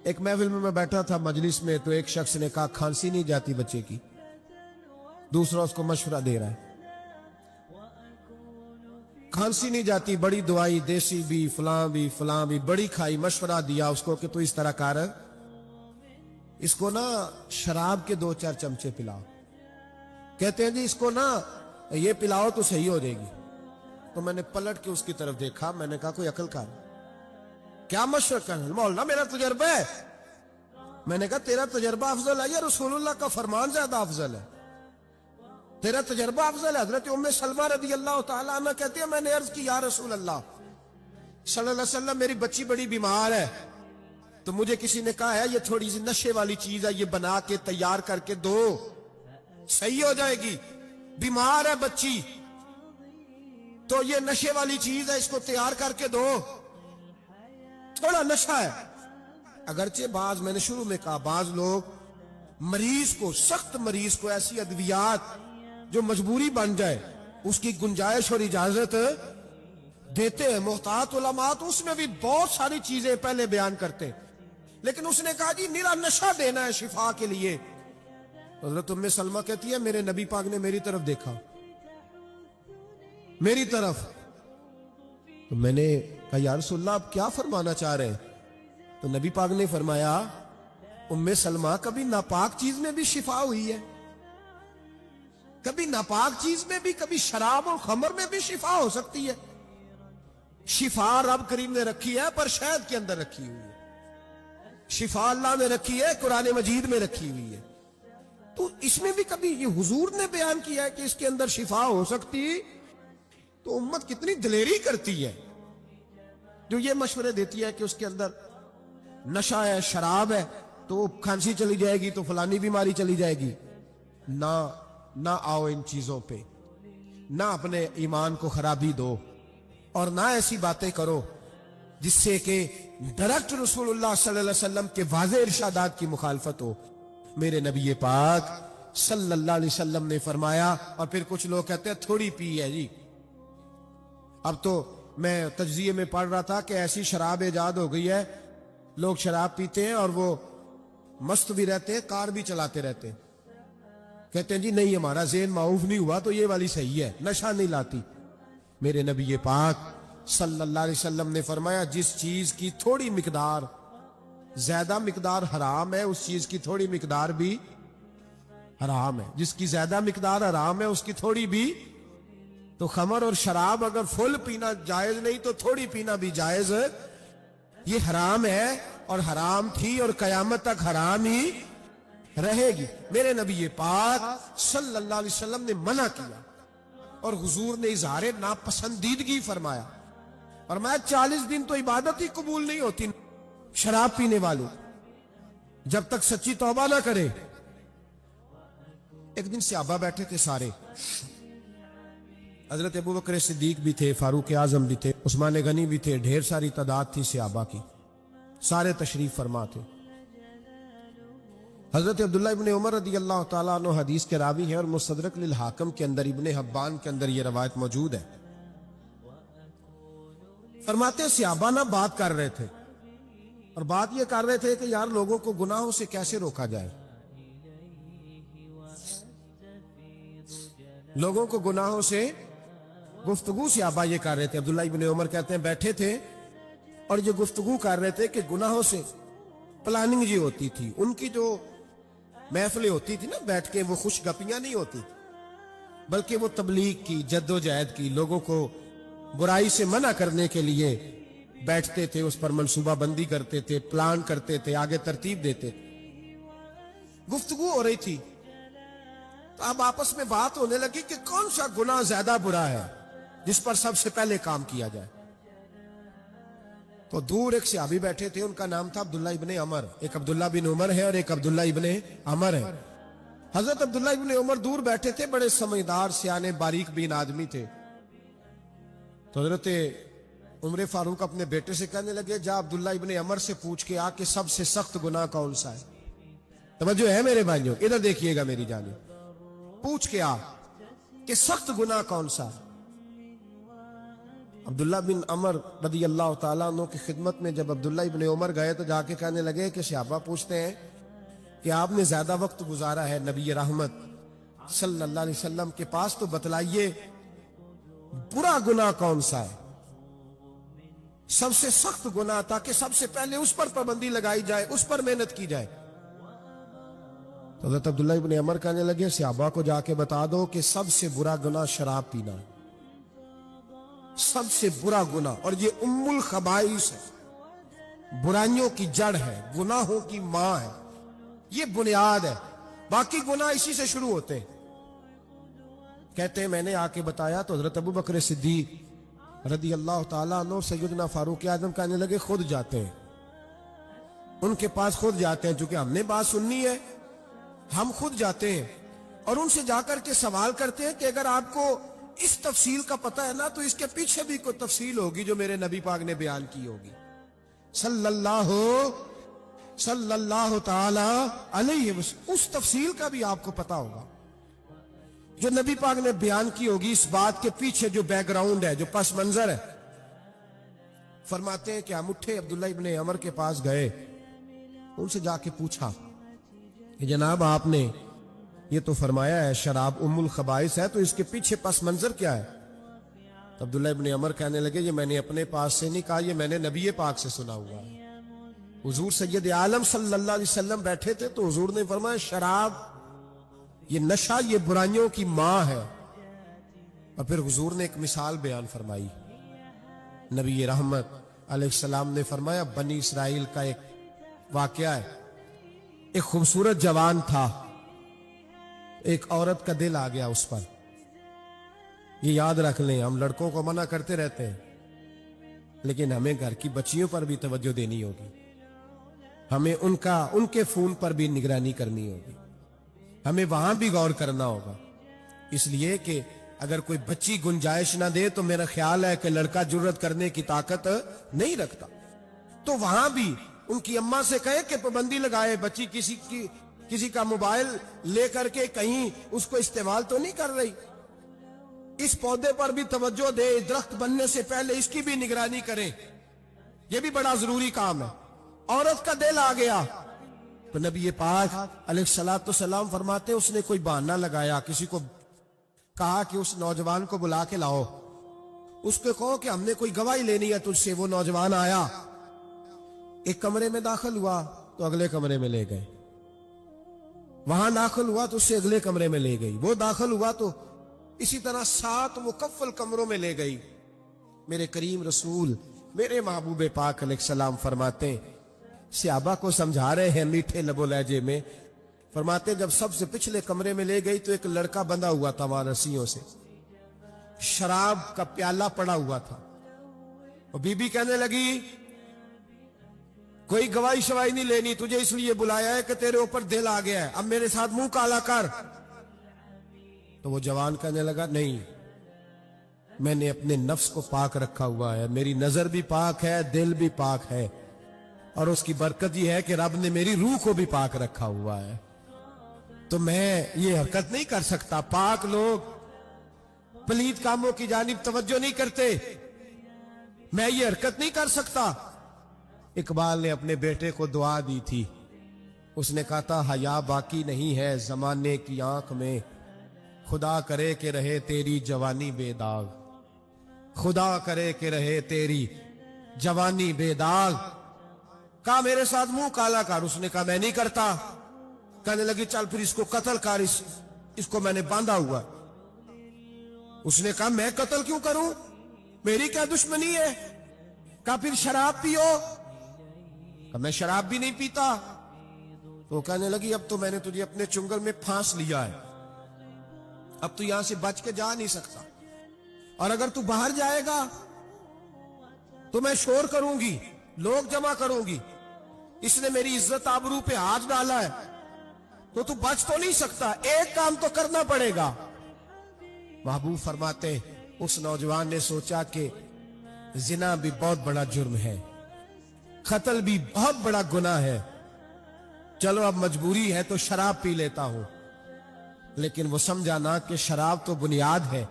ایک محفل میں بیٹھا تھا مجلس میں، تو ایک شخص نے کہا کھانسی نہیں جاتی بچے کی، دوسرا اس کو مشورہ دے رہا ہے، کھانسی نہیں جاتی، بڑی دوائی دیسی بھی فلاں بھی بڑی کھائی، مشورہ دیا اس کو کہ تو اس طرح کر، اس کو نا شراب کے 2-4 چمچے پلاؤ، کہتے ہیں جی اس کو نا یہ پلاؤ تو صحیح ہو جائے گی۔ تو میں نے پلٹ کے اس کی طرف دیکھا، میں نے کہا کوئی عقل کر، کیا مشورہ کرنا مولانا، میرا تجربہ ہے۔ میں نے کہا تیرا تجربہ افضل ہے یا رسول اللہ کا فرمان زیادہ افضل ہے؟ تیرا تجربہ افضل ہے۔ حضرت ام سلمہ رضی اللہ تعالیٰ عنہ کہتی ہے میں نے عرض کی یا رسول اللہ صلی اللہ علیہ وسلم، میری بچی بڑی بیمار ہے، تو مجھے کسی نے کہا ہے یہ تھوڑی سی نشے والی چیز ہے، یہ بنا کے تیار کر کے دو، صحیح ہو جائے گی، بیمار ہے بچی تو یہ نشے والی چیز ہے، اس کو تیار کر کے دو، تھوڑا نشہ ہے۔ اگرچہ بعض، میں نے شروع میں کہا، بعض لوگ مریض کو، سخت مریض کو ایسی ادویات جو مجبوری بن جائے اس کی گنجائش اور اجازت دیتے ہیں، محتاط علماء تو اس میں بھی بہت ساری چیزیں پہلے بیان کرتے، لیکن اس نے کہا جی نیرا نشہ دینا ہے شفا کے لیے۔ حضرت ام سلمہ کہتی ہے میرے نبی پاک نے میری طرف دیکھا، میری طرف، تو میں نے کہا یا رسول اللہ آپ کیا فرمانا چاہ رہے ہیں؟ تو نبی پاک نے فرمایا ام سلمہ کبھی ناپاک چیز میں بھی شفا ہوئی ہے، کبھی ناپاک چیز میں بھی، کبھی شراب اور خمر میں بھی شفا ہو سکتی ہے۔ شفا رب کریم نے رکھی ہے پر شہد کے اندر رکھی ہوئی ہے، شفا اللہ نے رکھی ہے قرآن مجید میں رکھی ہوئی ہے، تو اس میں بھی کبھی یہ حضور نے بیان کیا ہے کہ اس کے اندر شفا ہو سکتی، تو امت کتنی دلیری کرتی ہے جو یہ مشورے دیتی ہے کہ اس کے اندر نشہ ہے، شراب ہے، تو کھانسی چلی جائے گی تو فلانی بیماری چلی جائے گی۔ نہ آؤ ان چیزوں پہ، نہ اپنے ایمان کو خرابی دو، اور نہ ایسی باتیں کرو جس سے کہ ڈائریکٹ رسول اللہ صلی اللہ علیہ وسلم کے واضح ارشادات کی مخالفت ہو۔ میرے نبی پاک صلی اللہ علیہ وسلم نے فرمایا، اور پھر کچھ لوگ کہتے ہیں تھوڑی پی ہے جی۔ اب تو میں تجزیے میں پڑھ رہا تھا کہ ایسی شراب ایجاد ہو گئی ہے، لوگ شراب پیتے ہیں اور وہ مست بھی رہتے ہیں، کار بھی چلاتے رہتے ہیں، کہتے ہیں جی نہیں ہمارا ذہن معاف نہیں ہوا تو یہ والی صحیح ہے، نشہ نہیں لاتی۔ میرے نبی پاک صلی اللہ علیہ وسلم نے فرمایا جس چیز کی تھوڑی مقدار، زیادہ مقدار حرام ہے، اس چیز کی تھوڑی مقدار بھی حرام ہے، جس کی زیادہ مقدار حرام ہے اس کی تھوڑی بھی۔ تو خمر اور شراب اگر فل پینا جائز نہیں تو تھوڑی پینا بھی جائز ہے، یہ حرام ہے اور حرام تھی اور قیامت تک حرام ہی رہے گی۔ میرے نبی پاک صلی اللہ علیہ وسلم نے منع کیا اور حضور نے اظہار ناپسندیدگی فرمایا، اور میں 40 دن تو عبادت ہی قبول نہیں ہوتی شراب پینے والوں جب تک سچی توبہ نہ کرے۔ ایک دن صحابہ بیٹھے تھے سارے، حضرت ابوبکر صدیق بھی تھے، فاروق اعظم بھی تھے، عثمان غنی بھی تھے، ڈھیر ساری تعداد تھی صحابہ کی، سارے تشریف فرما تھے۔ حضرت عبداللہ ابن عمر رضی اللہ تعالیٰ عنہ حدیث کے راوی ہیں، اور مستدرک للحاکم کے اندر، ابن حبان کے اندر یہ روایت موجود ہے۔ فرماتے ہیں صحابہ نہ بات کر رہے تھے، اور بات یہ کر رہے تھے کہ یار لوگوں کو گناہوں سے کیسے روکا جائے، لوگوں کو گناہوں سے گفتگو صحابہ یہ کر رہے تھے۔ عبداللہ ابن عمر کہتے ہیں بیٹھے تھے اور یہ گفتگو کر رہے تھے کہ گناہوں سے پلاننگ جی ہوتی تھی، ان کی جو محفلیں ہوتی تھی نا بیٹھ کے، وہ خوش گپیاں نہیں ہوتی بلکہ وہ تبلیغ کی، جد و جہد کی، لوگوں کو برائی سے منع کرنے کے لیے بیٹھتے تھے، اس پر منصوبہ بندی کرتے تھے، پلان کرتے تھے، آگے ترتیب دیتے تھے۔ گفتگو ہو رہی تھی تو اب آپس میں بات ہونے لگی کہ کون سا گناہ زیادہ برا ہے جس پر سب سے پہلے کام کیا جائے۔ تو دور ایک صحابی بیٹھے تھے، ان کا نام تھا عبداللہ ابن عمر، ایک عبداللہ بن عمر ہے اور ایک عبداللہ ابن عمر ہے۔ حضرت عبداللہ ابن عمر دور بیٹھے تھے، بڑے سمجھدار سیانے باریک بین آدمی تھے۔ تو حضرت عمر فاروق اپنے بیٹے سے کہنے لگے جا عبداللہ ابن عمر سے پوچھ کے آ کہ سب سے سخت گناہ کون سا ہے۔ توجہ ہے میرے بھائیوں، ادھر دیکھیے گا میری جانب، پوچھ کے آ کہ سخت گناہ کون سا ہے۔ عبداللہ بن عمر رضی اللہ تعالیٰ عنہ کی خدمت میں جب عبداللہ ابن عمر گئے تو جا کے کہنے لگے کہ صحابہ پوچھتے ہیں کہ آپ نے زیادہ وقت گزارا ہے نبی رحمت صلی اللہ علیہ وسلم کے پاس، تو بتلائیے برا گناہ کون سا ہے، سب سے سخت گناہ، تاکہ سب سے پہلے اس پر پابندی لگائی جائے، اس پر محنت کی جائے۔ تو حضرت عبداللہ ابن عمر کہنے لگے صحابہ کو جا کے بتا دو کہ سب سے برا گناہ شراب پینا ہے، سب سے برا گناہ، اور یہ ام الخبائث ہے، برائیوں کی جڑ ہے، گناہوں کی ماں ہے، یہ بنیاد ہے، باقی گناہ اسی سے شروع ہوتے ہیں۔ کہتے ہیں میں نے آ کے بتایا تو حضرت ابو بکر صدیق رضی اللہ تعالیٰ عنہ سیدنا فاروق اعظم کہنے لگے خود جاتے ہیں، ان کے پاس خود جاتے ہیں، چونکہ ہم نے بات سننی ہے ہم خود جاتے ہیں اور ان سے جا کر کے سوال کرتے ہیں کہ اگر آپ کو اس تفصیل کا پتہ ہے نا تو اس کے پیچھے بھی کوئی تفصیل ہوگی جو میرے نبی پاک نے بیان کی ہوگی صلی اللہ تعالی علیہ وسلم، اس تفصیل کا بھی آپ کو پتہ ہوگا جو نبی پاک نے بیان کی ہوگی، اس بات کے پیچھے جو بیک گراؤنڈ ہے، جو پس منظر ہے۔ فرماتے ہیں کہ ہم اٹھے، عبداللہ ابن عمر کے پاس گئے، ان سے جا کے پوچھا کہ جناب آپ نے یہ تو فرمایا ہے شراب ام الخبائث ہے، تو اس کے پیچھے پس منظر کیا ہے؟ تو عبداللہ ابن عمر کہنے لگے یہ میں نے اپنے پاس سے نہیں کہا، یہ میں نے نبی پاک سے سنا ہوا ہے۔ حضور سید عالم صلی اللہ علیہ وسلم بیٹھے تھے تو حضور نے فرمایا شراب یہ نشہ، یہ برائیوں کی ماں ہے، اور پھر حضور نے ایک مثال بیان فرمائی۔ نبی رحمت علیہ السلام نے فرمایا بنی اسرائیل کا ایک واقعہ ہے، ایک خوبصورت جوان تھا، ایک عورت کا دل آ گیا اس پر۔ یہ یاد رکھ لیں، ہم لڑکوں کو منع کرتے رہتے ہیں لیکن ہمیں گھر کی بچیوں پر بھی توجہ دینی ہوگی، ہمیں ان کے فون پر بھی نگرانی کرنی ہوگی، ہمیں وہاں بھی غور کرنا ہوگا، اس لیے کہ اگر کوئی بچی گنجائش نہ دے تو میرا خیال ہے کہ لڑکا جرت کرنے کی طاقت نہیں رکھتا، تو وہاں بھی ان کی اماں سے کہے کہ پابندی لگائے، بچی کسی کا موبائل لے کر کے کہیں اس کو استعمال تو نہیں کر رہی، اس پودے پر بھی توجہ دے، درخت بننے سے پہلے اس کی بھی نگرانی کریں، یہ بھی بڑا ضروری کام ہے۔ عورت کا دل آ گیا تو نبی پاک علیہ السلام فرماتے اس نے کوئی بہانہ لگایا، کسی کو کہا کہ اس نوجوان کو بلا کے لاؤ، اس کو کہو کہ ہم نے کوئی گواہی لینی ہے تجھ سے۔ وہ نوجوان آیا، ایک کمرے میں داخل ہوا تو اگلے کمرے میں لے گئے، وہاں داخل ہوا تو اس سے اگلے کمرے میں لے گئی، وہ داخل ہوا تو اسی طرح 7 مکفل کمروں میں لے گئی۔ میرے کریم رسول میرے محبوب پاک علیہ السلام فرماتے ہیں، صحابہ کو سمجھا رہے ہیں میٹھے لب و لہجے میں، فرماتے جب سب سے پچھلے کمرے میں لے گئی تو ایک لڑکا بندھا ہوا تھا وہاں رسیوں سے، شراب کا پیالہ پڑا ہوا تھا، اور بی بی کہنے لگی کوئی گواہی شواہی نہیں لینی، تجھے اس لیے بلایا ہے کہ تیرے اوپر دل آ گیا ہے، اب میرے ساتھ منہ کالا کر۔ تو وہ جوان کہنے لگا نہیں، میں نے اپنے نفس کو پاک رکھا ہوا ہے، میری نظر بھی پاک ہے، دل بھی پاک ہے، اور اس کی برکت یہ ہے کہ رب نے میری روح کو بھی پاک رکھا ہوا ہے، تو میں یہ حرکت نہیں کر سکتا۔ پاک لوگ پلید کاموں کی جانب توجہ نہیں کرتے، میں یہ حرکت نہیں کر سکتا۔ اقبال نے اپنے بیٹے کو دعا دی تھی، اس نے کہا تھا حیا باقی نہیں ہے زمانے کی آنکھ میں، خدا کرے کہ رہے تیری جوانی بے داغ، خدا کرے کہ رہے تیری جوانی بے داغ۔ کہا میرے ساتھ منہ کالا کر، اس نے کہا میں نہیں کرتا۔ کہنے لگی چل پھر اس کو قتل کر، اس کو میں نے باندھا ہوا۔ اس نے کہا میں قتل کیوں کروں، میری کیا دشمنی ہے؟ کہا پھر شراب پیو، کہا میں شراب بھی نہیں پیتا۔ تو کہنے لگی اب تو میں نے تجھے اپنے چنگل میں پھانس لیا ہے، اب تو یہاں سے بچ کے جا نہیں سکتا، اور اگر تو باہر جائے گا تو میں شور کروں گی، لوگ جمع کروں گی، اس نے میری عزت آبرو پہ ہاتھ ڈالا ہے، تو بچ تو نہیں سکتا، ایک کام تو کرنا پڑے گا۔ محبوب فرماتے اس نوجوان نے سوچا کہ زنا بھی بہت بڑا جرم ہے، قتل بھی بہت بڑا گناہ ہے، چلو اب مجبوری ہے تو شراب پی لیتا ہوں۔ لیکن وہ سمجھا نہ کہ شراب تو بنیاد ہے،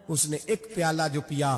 اس نے ایک پیالہ جو پیا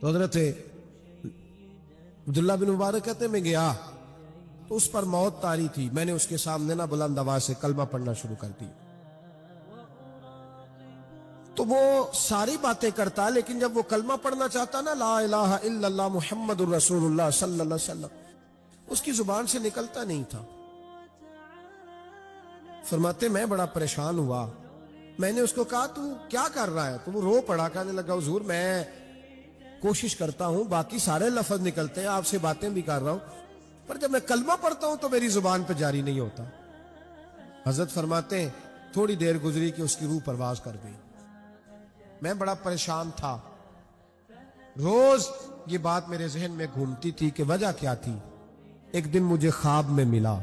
تو حضرت عبداللہ بن مبارک کہتے میں گیا تو اس پر موت طاری تھی. میں نے اس کے سامنے نہ بلند آواز سے کلمہ پڑھنا شروع کر دی. تو وہ ساری باتیں کرتا لیکن جب وہ کلمہ پڑھنا چاہتا نا لا الہ الا اللہ محمد الرسول اللہ صلی اللہ علیہ وسلم, اس کی زبان سے نکلتا نہیں تھا. فرماتے میں بڑا پریشان ہوا. میں نے اس کو کہا تو کیا کر رہا ہے؟ تو وہ رو پڑا, کہنے لگا حضور میں کوشش کرتا ہوں, باقی سارے لفظ نکلتے ہیں, آپ سے باتیں بھی کر رہا ہوں, پر جب میں کلمہ پڑھتا ہوں تو میری زبان پہ جاری نہیں ہوتا. حضرت فرماتے ہیں تھوڑی دیر گزری کہ اس کی روح پرواز کر گئی. میں بڑا پریشان تھا. روز یہ بات میرے ذہن میں گھومتی تھی کہ وجہ کیا تھی. ایک دن مجھے خواب میں ملا.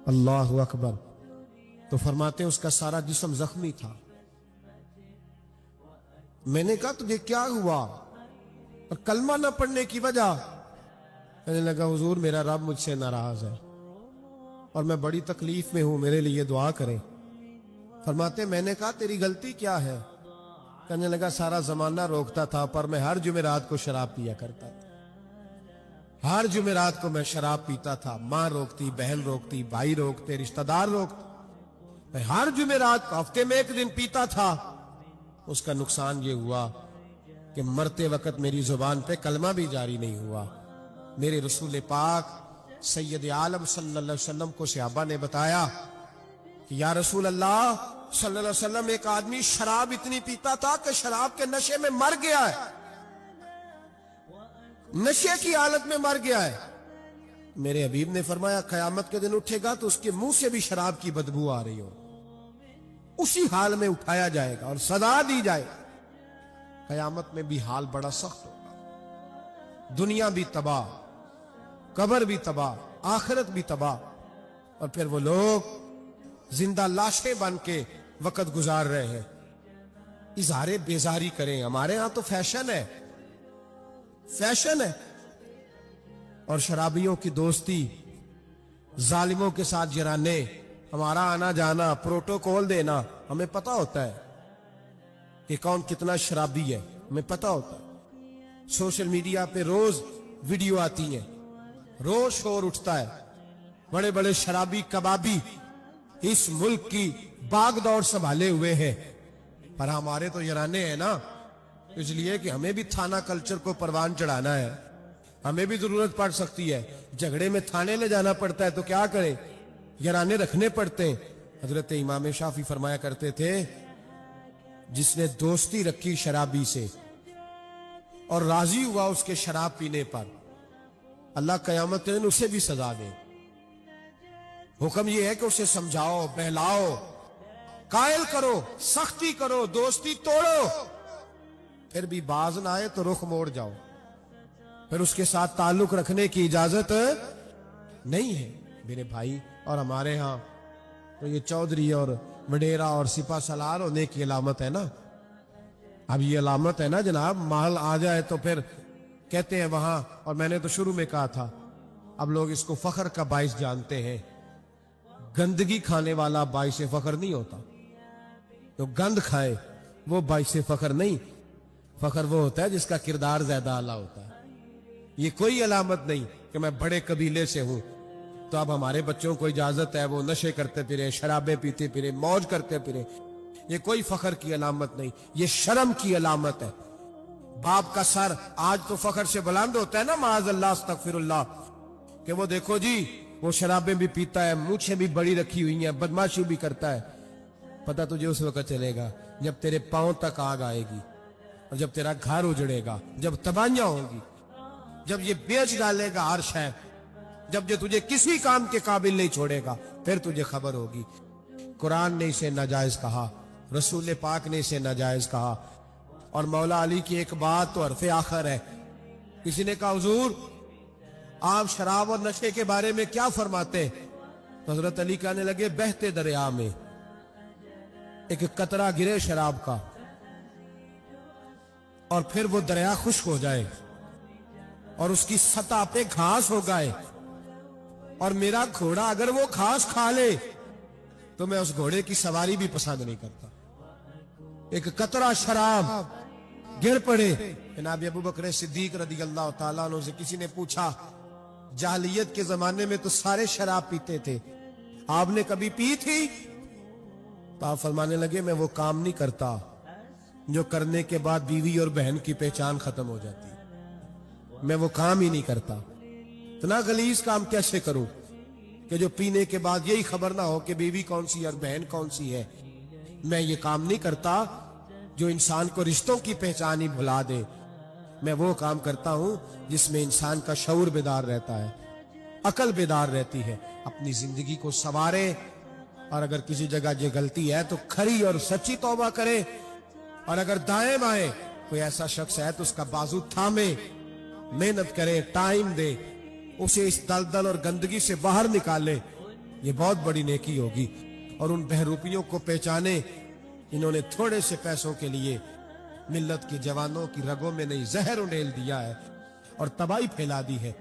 اللہ اکبر. تو فرماتے ہیں اس کا سارا جسم زخمی تھا. میں نے کہا تجھے کیا ہوا اور کلمہ نہ پڑھنے کی وجہ؟ کہنے لگا حضور میرا رب مجھ سے ناراض ہے اور میں بڑی تکلیف میں ہوں, میرے لیے دعا کریں. فرماتے میں نے کہا تیری غلطی کیا ہے؟ کہنے لگا سارا زمانہ روکتا تھا پر میں ہر جمعرات کو شراب پیا کرتا تھا. ہر جمعرات کو میں شراب پیتا تھا. ماں روکتی, بہن روکتی, بھائی روکتے, رشتہ دار روکتے. میں ہر جمعرات کو ہفتے میں ایک دن پیتا تھا. اس کا نقصان یہ ہوا کہ مرتے وقت میری زبان پہ کلمہ بھی جاری نہیں ہوا. میرے رسول پاک سید عالم صلی اللہ علیہ وسلم کو صحابہ نے بتایا کہ یا رسول اللہ صلی اللہ علیہ وسلم ایک آدمی شراب اتنی پیتا تھا کہ شراب کے نشے میں مر گیا ہے, نشے کی حالت میں مر گیا ہے. میرے حبیب نے فرمایا قیامت کے دن اٹھے گا تو اس کے منہ سے بھی شراب کی بدبو آ رہی ہو, اسی حال میں اٹھایا جائے گا اور سزا دی جائے. قیامت میں بھی حال بڑا سخت ہوگا. دنیا بھی تباہ, قبر بھی تباہ, آخرت بھی تباہ, اور پھر وہ لوگ زندہ لاشیں بن کے وقت گزار رہے ہیں. اظہار بیزاری کریں. ہمارے ہاں تو فیشن ہے, فیشن ہے. اور شرابیوں کی دوستی, ظالموں کے ساتھ جرانے, ہمارا آنا جانا, پروٹوکول دینا, ہمیں پتا ہوتا ہے کہ کون کتنا شرابی ہے, ہمیں پتا ہوتا ہے. سوشل میڈیا پہ روز ویڈیو آتی ہیں, روز شور اٹھتا ہے. بڑے بڑے شرابی کبابی اس ملک کی باغ دوڑ سنبھالے ہوئے ہیں, پر ہمارے تو یرانے ہیں نا, اس لیے کہ ہمیں بھی تھانہ کلچر کو پروان چڑھانا ہے. ہمیں بھی ضرورت پڑ سکتی ہے, جھگڑے میں تھانے لے جانا پڑتا ہے تو کیا کریں, یرانے رکھنے پڑتے ہیں. حضرت امام شافعی فرمایا کرتے تھے جس نے دوستی رکھی شرابی سے اور راضی ہوا اس کے شراب پینے پر, اللہ قیامت کے دن اسے بھی سزا دے. حکم یہ ہے کہ اسے سمجھاؤ, بہلاؤ, قائل کرو, سختی کرو, دوستی توڑو, پھر بھی باز نہ آئے تو رخ موڑ جاؤ, پھر اس کے ساتھ تعلق رکھنے کی اجازت نہیں ہے. میرے بھائی, اور ہمارے ہاں تو یہ چودھری اور وڈیرا اور سپاہ سالار ہونے کی علامت ہے نا. اب یہ علامت ہے نا جناب, مال آ جائے تو پھر کہتے ہیں وہاں, اور میں نے تو شروع میں کہا تھا اب لوگ اس کو فخر کا باعث جانتے ہیں. گندگی کھانے والا باعث فخر نہیں ہوتا, تو گند کھائے وہ باعث فخر نہیں. فخر وہ ہوتا ہے جس کا کردار زیادہ اعلیٰ ہوتا ہے. یہ کوئی علامت نہیں کہ میں بڑے قبیلے سے ہوں تو اب ہمارے بچوں کو اجازت ہے وہ نشے کرتے پھرے, شرابیں پیتے پھرے, موج کرتے پھرے. یہ کوئی فخر کی علامت نہیں, یہ شرم کی علامت ہے. باپ کا سر آج تو فخر سے بلند ہوتا ہے نا, معاذ اللہ استغفر اللہ, کہ وہ دیکھو جی وہ شرابیں بھی پیتا ہے, مونچھیں بھی بڑی رکھی ہوئی ہیں, بدماشی بھی کرتا ہے. پتہ تجھے اس وقت چلے گا جب تیرے پاؤں تک آگ آئے گی, اور جب تیرا گھر اجڑے گا, جب تباہیاں ہوں گی, جب یہ بیچ ڈالے گا ہر شے, جب یہ تجھے کسی کام کے قابل نہیں چھوڑے گا, پھر تجھے خبر ہوگی. قرآن نے اسے ناجائز کہا, رسول پاک نے اسے ناجائز کہا. اور مولا علی کی ایک بات تو حرف آخر ہے. کسی نے کہا حضور آپ شراب اور نشے کے بارے میں کیا فرماتے؟ تو حضرت علی کہنے لگے بہتے دریا میں ایک قطرہ گرے شراب کا اور پھر وہ دریا خشک ہو جائے اور اس کی سطح پہ گھاس ہو گئے, اور میرا گھوڑا اگر وہ گھاس کھا لے تو میں اس گھوڑے کی سواری بھی پسند نہیں کرتا. ایک قطرہ شراب گر پڑے. جناب ابو بکر صدیق رضی اللہ تعالیٰ عنہ سے کسی نے پوچھا جاہلیت کے زمانے میں تو سارے شراب پیتے تھے, آپ نے کبھی پی تھی؟ تو آپ فرمانے لگے میں وہ کام نہیں کرتا جو کرنے کے بعد بیوی اور بہن کی پہچان ختم ہو جاتی, میں وہ کام ہی نہیں کرتا. اتنا غلیظ کام کیسے کروں کہ جو پینے کے بعد یہی خبر نہ ہو کہ بیوی کون سی اور بہن کون سی ہے. میں یہ کام نہیں کرتا جو انسان کو رشتوں کی پہچان ہی بھلا دے. میں وہ کام کرتا ہوں جس میں انسان کا شعور بیدار رہتا ہے, عقل بیدار رہتی ہے, اپنی زندگی کو سنوارے, اور اگر کسی جگہ یہ غلطی ہے تو کھری اور سچی توبہ کرے, اور اگر دائیں بائیں کوئی ایسا شخص ہے تو اس کا بازو تھامے, محنت کرے, ٹائم دے, اسے اس دلدل اور گندگی سے باہر نکالے. یہ بہت بڑی نیکی ہوگی. اور ان بہروپیوں کو پہچانے انہوں نے تھوڑے سے پیسوں کے لیے ملت کے جوانوں کی رگوں میں نہیں زہر انڈیل دیا ہے اور تباہی پھیلا دی ہے.